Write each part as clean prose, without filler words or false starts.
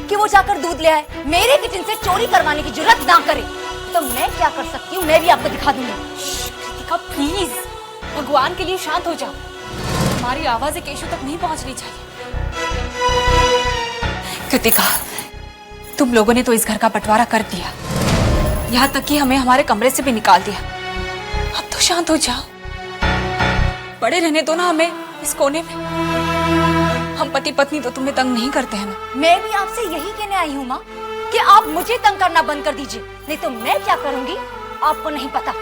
कि वो जाकर दूध ले आए, मेरे किचन से चोरी करवाने की जुर्रत ना करे, तो मैं क्या कर सकती हूँ मैं भी आपको दिखा दूंगी। कृतिका प्लीज, भगवान के लिए शांत हो जाओ। हमारी आवाजें केशु तक नहीं पहुंचनी चाहिए। कृतिका, तुम लोगों ने तो इस घर का बंटवारा कर दिया, यहाँ तक कि हमें हमारे कमरे से भी निकाल दिया। अब तो शांत हो जाओ, पड़े रहने दो ना हमें इस कोने में। हम पति पत्नी तो तुम्हें तंग नहीं करते हैं ना। मैं भी आपसे यही कहने आई हूँ माँ कि आप मुझे तंग करना बंद कर दीजिए, नहीं तो मैं क्या करूँगी आपको नहीं पता।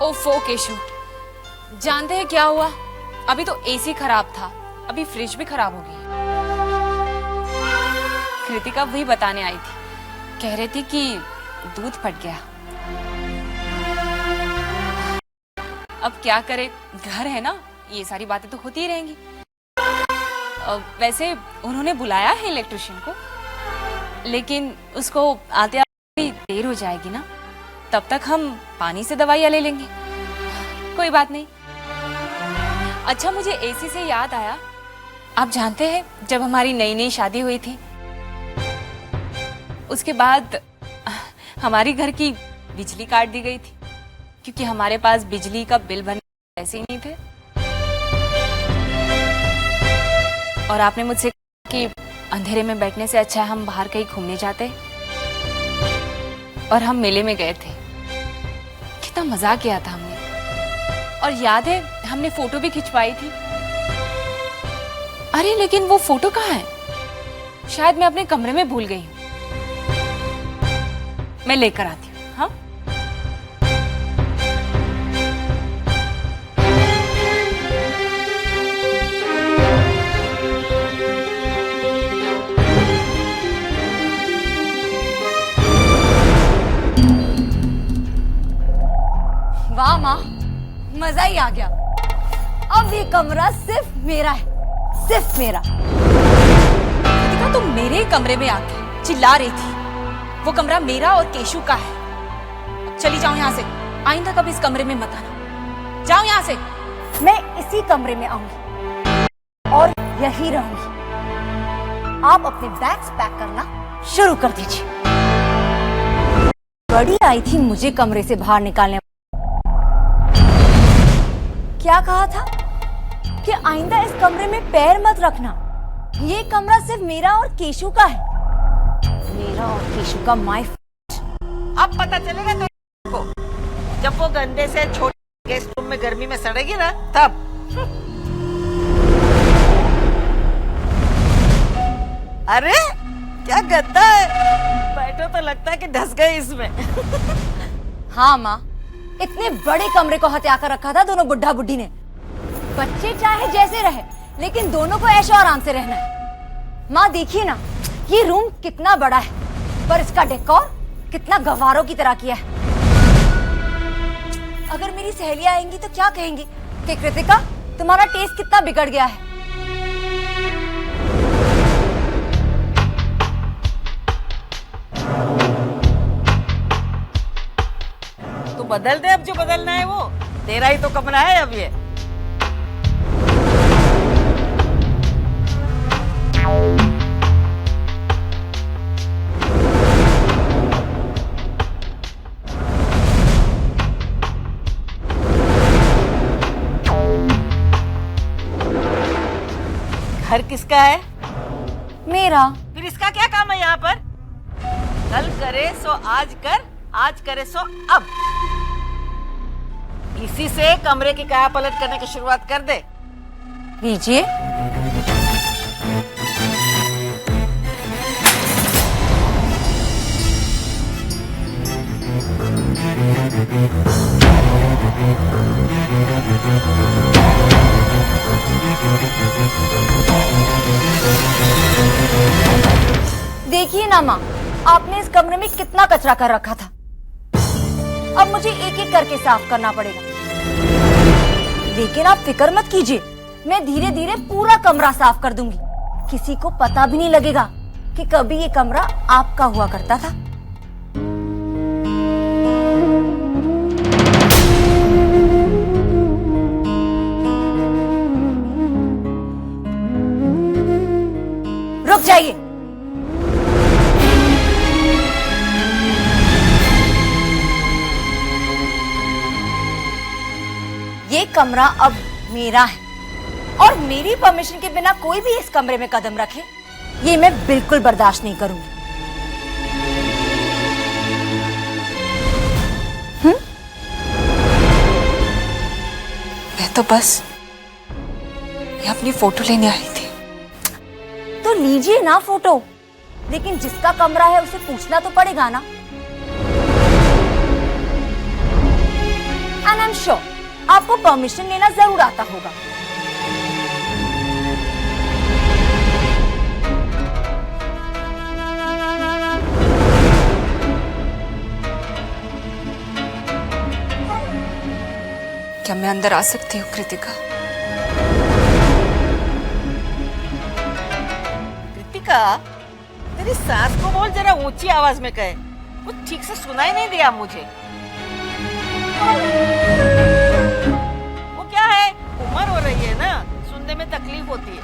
ओफो केशु, जानते हैं क्या हुआ? अभी तो एसी खराब था, अभी फ्रिज भी खराब हो गई। कृतिका वही बताने आई थी, कह रही थी कि दूध फट गया। अब क्या करे, घर है ना, ये सारी बातें तो होती ही रहेंगी। वैसे उन्होंने बुलाया है इलेक्ट्रिशियन को, लेकिन उसको आते आते देर हो जाएगी ना, तब तक हम पानी से दवाइयाँ ले लेंगे। कोई बात नहीं। अच्छा, मुझे एसी से याद आया, आप जानते हैं जब हमारी नई नई शादी हुई थी, उसके बाद हमारी घर की बिजली काट दी गई थी, क्योंकि हमारे पास बिजली का बिल भरने के पैसे ही नहीं थे। और आपने मुझसे कहा कि अंधेरे में बैठने से अच्छा है हम बाहर कहीं घूमने जाते, और हम मेले में गए थे। कितना मजा किया था हमने, और याद है हमने फोटो भी खिंचवाई थी। अरे लेकिन वो फोटो कहाँ है? शायद मैं अपने कमरे में भूल गई हूँ, मैं लेकर आती हूँ। हाँ, वाह माँ, मजा ही आ गया। अब ये कमरा सिर्फ मेरा है, सिर्फ मेरा। कृतिका, तुम मेरे कमरे में आके चिल्ला रही थी वो कमरा मेरा और केशु का है। अब चली जाओ यहाँ से, आइंदा कभी इस कमरे में मत आना। जाओ यहाँ से। मैं इसी कमरे में आऊंगी और यही रहूंगी। आप अपने बैग्स पैक करना शुरू कर दीजिए। बड़ी आई थी मुझे कमरे से बाहर निकालने। क्या कहा था कि आइंदा इस कमरे में पैर मत रखना। ये कमरा सिर्फ मेरा और केशु का है, मेरा और केशु का माय। अब पता चलेगा तो को, जब वो गंदे से छोटे गेस्ट रूम में गर्मी में सड़ेगी ना, तब। अरे क्या गंदा है, बैठो तो लगता है कि धंस गए इसमें। हाँ माँ, इतने बड़े कमरे को हत्या कर रखा था दोनों बुढ़ा बुढ़ी ने। बच्चे चाहे जैसे रहे, लेकिन दोनों को ऐशो आराम से रहना है। माँ देखिए ना, ये रूम कितना बड़ा है, पर इसका डेकोर कितना गवारों की तरह किया है। अगर मेरी सहेलियां आएंगी तो क्या कहेंगी कि कृतिका तुम्हारा टेस्ट कितना बिगड़ गया है। तो बदल दे, अब जो बदलना है वो, तेरा ही तो कमरा है अब ये। घर किसका है? मेरा। फिर इसका क्या काम है यहाँ पर? कल करे सो आज कर, आज करे सो अब। इसी से कमरे की काया पलट करने की शुरुआत कर दे। लीजिए। ना माँ, आपने इस कमरे में कितना कचरा कर रखा था। अब मुझे एक एक करके साफ करना पड़ेगा। लेकिन आप फिक्र मत कीजिए, मैं धीरे धीरे पूरा कमरा साफ कर दूंगी। किसी को पता भी नहीं लगेगा कि कभी ये कमरा आपका हुआ करता था। रुक जाइए। ये कमरा अब मेरा है और मेरी परमिशन के बिना कोई भी इस कमरे में कदम रखे, ये मैं बिल्कुल बर्दाश्त नहीं करूंगी। मैं तो बस ये अपनी फोटो लेने आई थी। तो लीजिए ना फोटो, लेकिन जिसका कमरा है उसे पूछना तो पड़ेगा ना। एंड आई एम श्योर आपको परमिशन लेना जरूर आता होगा। क्या मैं अंदर आ सकती हूँ कृतिका? कृतिका, तेरी सास को बोल जरा ऊंची आवाज में कहे, कुछ ठीक से सुनाई नहीं दिया मुझे। वो क्या है, उम्र हो रही है ना, सुनने में तकलीफ होती है।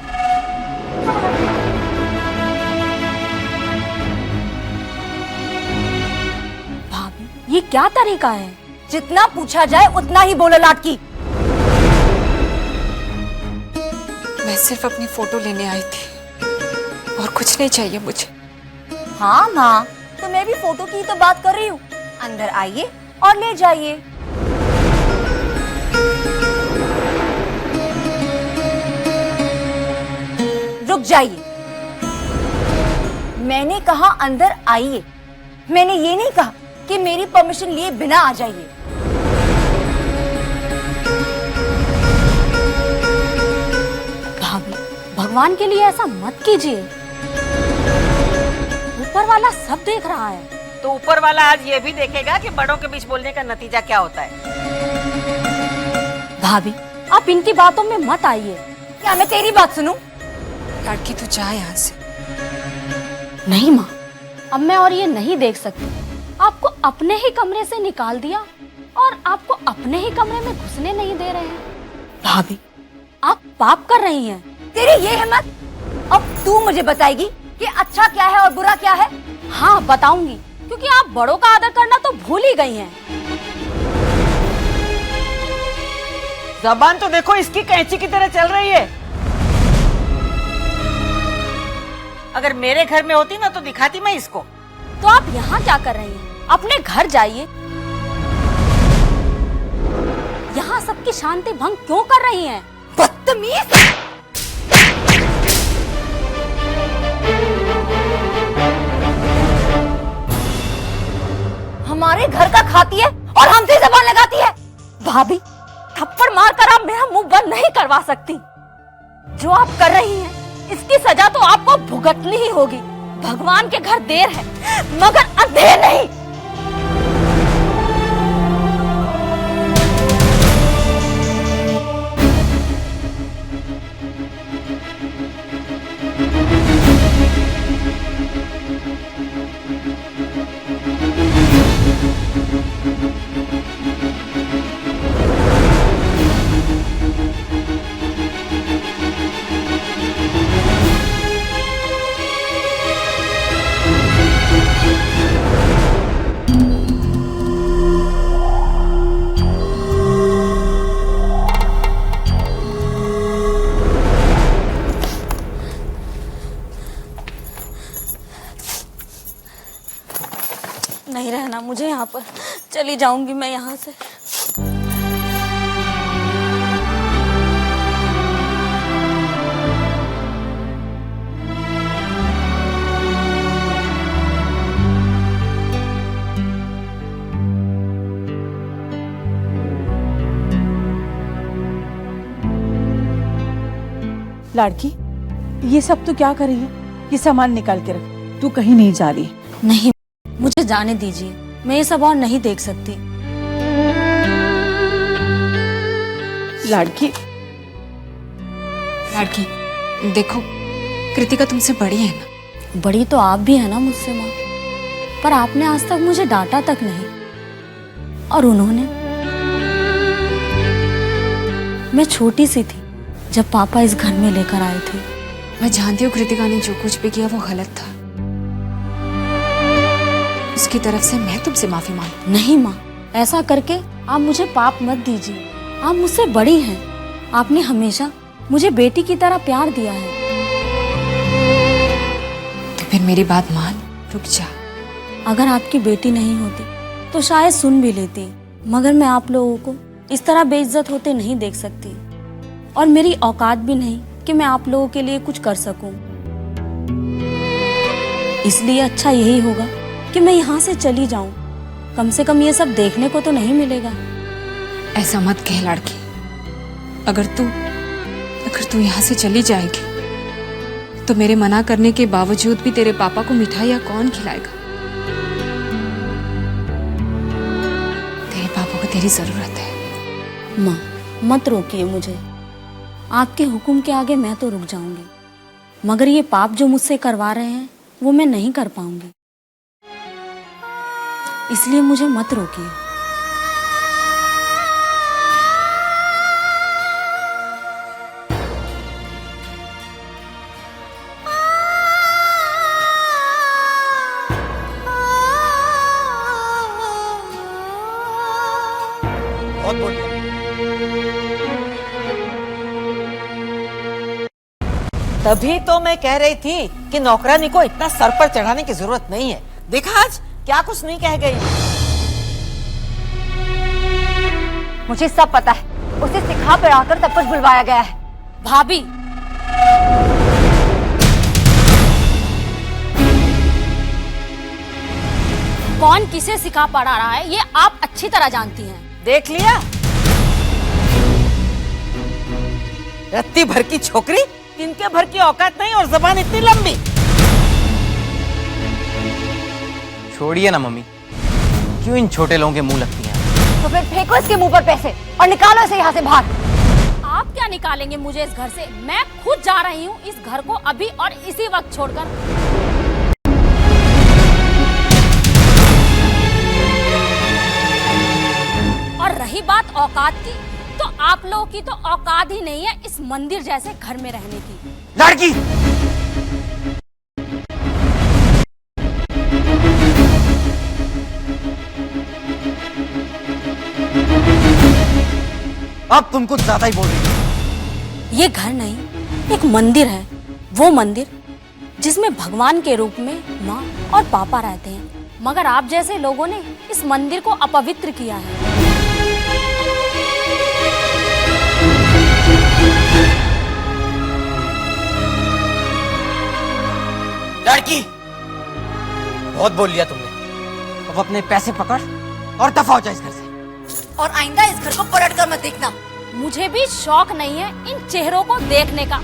भाभी, ये क्या तरीका है? जितना पूछा जाए उतना ही बोलो लाटकी। मैं सिर्फ अपनी फोटो लेने आई थी और कुछ नहीं चाहिए मुझे। हाँ माँ, तो मैं भी फोटो की तो बात कर रही हूँ। अंदर आइए और ले जाइए। रुक जाइए। मैंने कहा अंदर आइए, मैंने ये नहीं कहा कि मेरी परमिशन लिए बिना आ जाइए। भाभी, भगवान के लिए ऐसा मत कीजिए। ऊपर वाला सब देख रहा है। तो ऊपर वाला आज ये भी देखेगा कि बड़ों के बीच बोलने का नतीजा क्या होता है। भाभी, आप इनकी बातों में मत आइए। क्या मैं तेरी बात सुनूं? लड़की तू जा यहाँ से। नहीं माँ, अब मैं और ये नहीं देख सकती। आपको अपने ही कमरे से निकाल दिया और आपको अपने ही कमरे में घुसने नहीं दे रहे हैं। भाभी, आप पाप कर रही हैं। तेरी ये हिम्मत! अब तू मुझे बताएगी कि अच्छा क्या है और बुरा क्या है? हाँ, बताऊंगी, क्योंकि आप बड़ों का आदर करना तो भूल ही गई हैं। जबान तो देखो इसकी कैंची की तरह चल रही है। अगर मेरे घर में होती ना तो दिखाती मैं इसको। तो आप यहाँ क्या कर रही हैं? अपने घर जाइए। यहाँ सबकी शांति भंग क्यों कर रही हैं? बदतमीज! हमारे घर का खाती है और हमसे जबान लगाती है। भाभी, थप्पड़ मारकर आप मेरा मुंह बंद नहीं करवा सकती। जो आप कर रही हैं, इसकी सजा तो आपको भुगतनी ही होगी। भगवान के घर देर है मगर अंधेर नहीं। नहीं रहना मुझे यहाँ पर, चली जाऊंगी मैं यहाँ से। लाड़की, ये सब तो क्या कर रही है? ये सामान निकाल के रख, तू कहीं नहीं जा रही। नहीं, मुझे जाने दीजिए, मैं ये सब और नहीं देख सकती। लाडकी, लाडकी, देखो कृतिका तुमसे बड़ी है ना। बड़ी तो आप भी है ना मुझसे माँ, पर आपने आज तक मुझे डांटा तक नहीं। और उन्होंने, मैं छोटी सी थी जब पापा इस घर में लेकर आए थे। मैं जानती हूँ कृतिका ने जो कुछ भी किया वो गलत था। उसकी तरफ से मैं तुमसे माफी मांगती। नहीं माँ, ऐसा करके आप मुझे पाप मत दीजिए। आप मुझसे बड़ी हैं, आपने हमेशा मुझे बेटी की तरह प्यार दिया है। तो फिर मेरी बात मान, रुक जा। अगर आपकी बेटी नहीं होती तो शायद सुन भी लेती, मगर मैं आप लोगों को इस तरह बेइज्जत होते नहीं देख सकती, और मेरी औकात भी नहीं कि मैं आप लोगों के लिए कुछ कर सकूं। इसलिए अच्छा यही होगा कि मैं यहाँ से चली जाऊं। कम से कम ये सब देखने को तो नहीं मिलेगा। ऐसा मत कह लाडकी। अगर तू यहाँ से चली जाएगी तो मेरे मना करने के बावजूद भी तेरे पापा को मिठाइयाँ कौन खिलाएगा? तेरे पापा को तेरी जरूरत है। माँ, मत रोकिए मुझे। आपके हुक्म के आगे मैं तो रुक जाऊंगी, मगर ये पाप जो मुझसे करवा रहे हैं वो मैं नहीं कर पाऊंगी। इसलिए मुझे मत रोकिए। बहुत बढ़िया। तभी तो मैं कह रही थी कि नौकरानी को इतना सर पर चढ़ाने की जरूरत नहीं है। देखा आज क्या कुछ नहीं कह गई। मुझे सब पता है, उसे सिखा पढ़ाकर सब कुछ बुलवाया गया है। भाभी, कौन किसे सिखा पढ़ा रहा है ये आप अच्छी तरह जानती हैं। देख लिया, रत्ती भर की छोकरी, तिनके भर की औकात नहीं और जबान इतनी लंबी। छोड़िए ना मम्मी, क्यों इन छोटे लोगों के मुंह लगती हैं? तो फिर फेंको इसके मुंह पर पैसे और निकालो इसे यहाँ से बाहर। आप क्या निकालेंगे मुझे इस घर से? मैं खुद जा रही हूँ इस घर को अभी और इसी वक्त छोड़कर। और रही बात औकात की, तो आप लोगों की तो औकात ही नहीं है इस मंदिर जैसे घर में रहने की। लड़की, अब तुम कुछ ज्यादा ही बोल रही हो। ये घर नहीं, एक मंदिर है। वो मंदिर जिसमें भगवान के रूप में माँ और पापा रहते हैं, मगर आप जैसे लोगों ने इस मंदिर को अपवित्र किया है। लड़की, बहुत बोल लिया तुमने। अब अपने पैसे पकड़ और दफा हो जाए इस घर से। और आइंदा इस घर को पलट कर मत देखना। मुझे भी शौक नहीं है इन चेहरों को देखने का।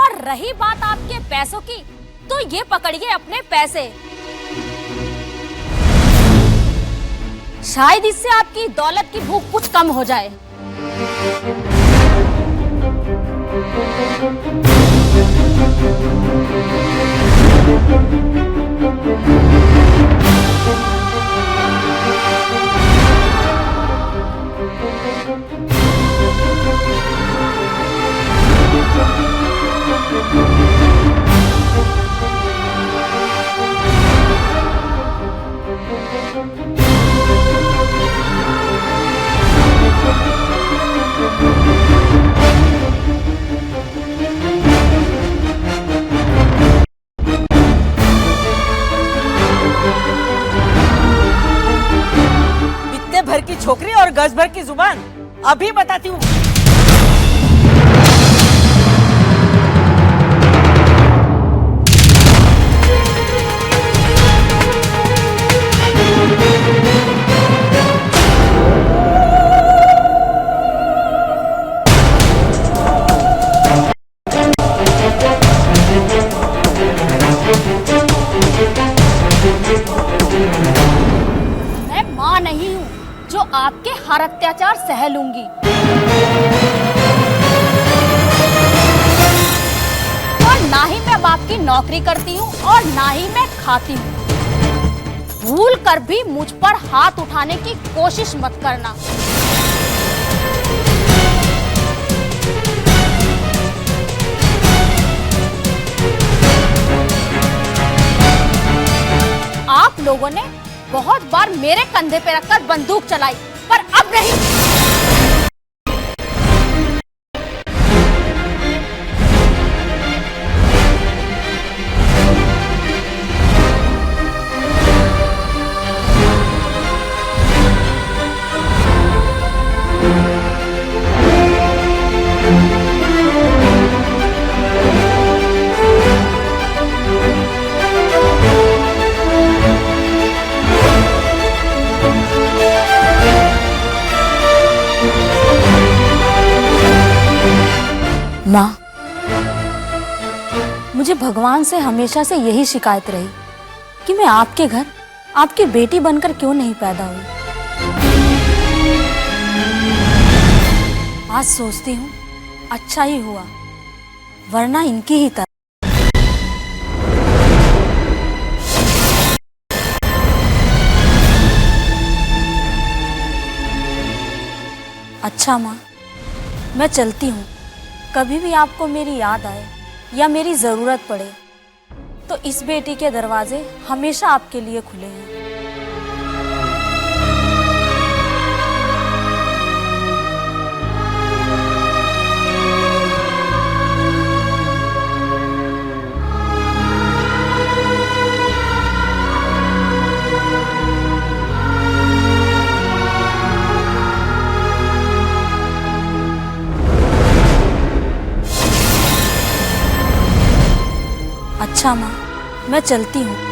और रही बात आपके पैसों की, तो ये पकड़िए अपने पैसे। शायद इससे आपकी दौलत की भूख कुछ कम हो जाए। बित्ते भर की छोकरी और गज भर की जुबान, अभी बताती हूँ। मैं माँ नहीं हूँ जो आपके हर अत्याचार सह लूंगी। और ना ही मैं बाप की नौकरी करती हूँ और ना ही मैं खाती हूँ। भूल कर भी मुझ पर हाथ उठाने की कोशिश मत करना। आप लोगों ने बहुत बार मेरे कंधे पे रखकर बंदूक चलाई, पर अब नहीं। माँ, मुझे भगवान से हमेशा से यही शिकायत रही कि मैं आपके घर आपकी बेटी बनकर क्यों नहीं पैदा हुई। आज सोचती हूँ अच्छा ही हुआ, वरना इनकी ही तरह। अच्छा माँ, मैं चलती हूँ। कभी भी आपको मेरी याद आए या मेरी ज़रूरत पड़े तो इस बेटी के दरवाजे हमेशा आपके लिए खुले हैं। अच्छा माँ, मैं चलती हूँ।